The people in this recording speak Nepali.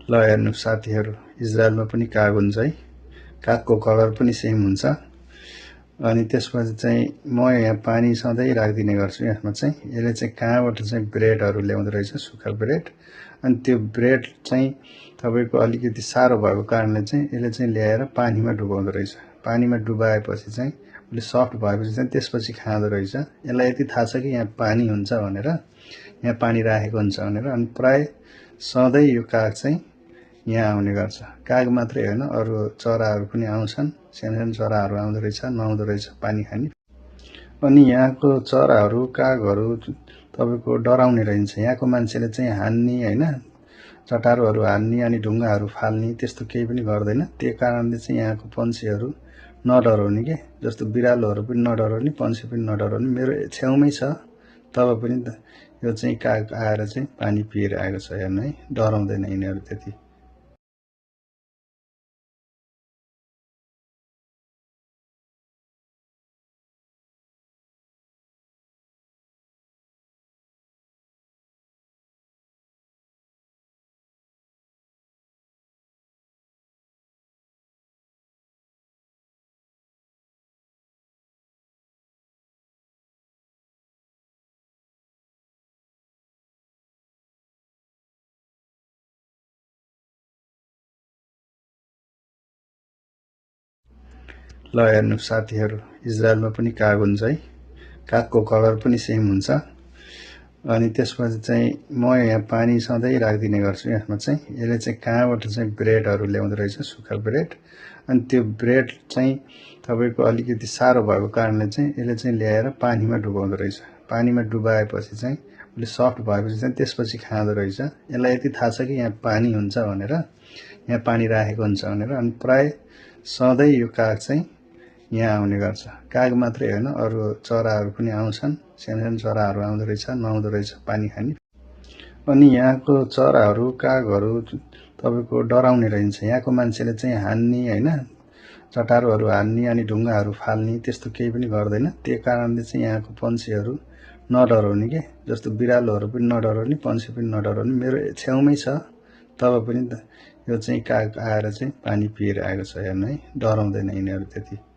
ल हेर्नु साथीहरु, इजरायलमा पनि काग हुन्छ है। कागको कलर पनि सेम हुन्छ। अनि त्यसपछि चाहिँ म यहाँ पानी सधैँ राख्दिने गर्छु यसमा चाहिँ। यसले चाहिँ कहाँबाट चाहिँ ब्रेडहरु ल्याउँदो रहेछ, सुक्खा ब्रेड। अनि त्यो ब्रेड चाहिँ तपाईको अलिकति सारो भएको कारणले चाहिँ यसले चाहिँ ल्याएर पानीमा डुबाउँदो रहेछ। पानीमा डुबाएपछि चाहिँ उसले सफ्ट भएपछि चाहिँ त्यसपछि खाँदो रहेछ। यसलाई यति थाहा छ कि यहाँ पानी हुन्छ भनेर, यहाँ पानी राखेको हुन्छ भनेर। अनि प्राय सधैँ यो काग चाहिँ यहाँ आउने गर्छ। काग मात्रै हैन, अरु चराहरु पनि आउँछन्। सानो चराहरु आउँदो रहेछ, नुहाउँदो रहेछ पानी खानी। अनि यहाँको चराहरु, कागहरु तपाईको डराउने रहन्छ। यहाँको मान्छेले चाहिँ हान्नी हैन, चटारोहरु हान्नी अनि ढुङ्गाहरु फाल्नी त्यस्तो केही पनि गर्दैन। त्यो कारणले चाहिँ यहाँको पन्छीहरु नडराउने के, जस्तो बिरालोहरु पनि नडराउने, पन्छी पनि नडराउने। मेरो छेउमै छ, तब पनि यो चाहिँ काग आएर चाहिँ पानी पिएर आएको छ हेर्नु है। डराउँदैन यिनीहरु त्यति। ल हेर्नु साथीहरु, इजरायलमा पनि काग हुन्छ है। कागको कलर पनि सेम हुन्छ। अनि त्यसपछि चाहिँ म यहाँ पानी सधैँ राख्दिने गर्छु यसमा चाहिँ। यसले चाहिँ कहाँबाट चाहिँ ब्रेडहरु ल्याउँदो रहेछ, सुक्खा ब्रेड। अनि त्यो ब्रेड चाहिँ तपाईको अलिकति सारो भएको कारणले चाहिँ यसले चाहिँ ल्याएर पानीमा डुबाउँदो रहेछ। पानीमा डुबाएपछि चाहिँ उसले सफ्ट भएपछि चाहिँ त्यसपछि खाँदो रहेछ। यसलाई यति थाहा छ कि यहाँ पानी हुन्छ भनेर, यहाँ पानी राखेको हुन्छ भनेर। अनि प्राय सधैँ यो काग चाहिँ यहाँ आउने गर्छ। काग मात्रै हैन, अरु चराहरु पनि आउँछन्। सानो चराहरु आउँदो रहेछ, नुहाउँदो रहेछ पानी खानी। अनि यहाँको चराहरु, कागहरु तपाईको डराउने रहन्छ। यहाँको मान्छेले चाहिँ हान्नी हैन, चटारोहरु हान्नी अनि ढुङ्गाहरु फाल्नी त्यस्तो केही पनि गर्दैन। त्यो कारणले चाहिँ यहाँको पन्छीहरु नडराउने के, जस्तो बिरालोहरु पनि नडराउने, पन्छी पनि नडराउने। मेरो छेउमै छ, तब पनि यो चाहिँ काग आएर चाहिँ पानी पिएर आएको छ हेर्नु है। डराउँदैन यिनीहरु त्यति।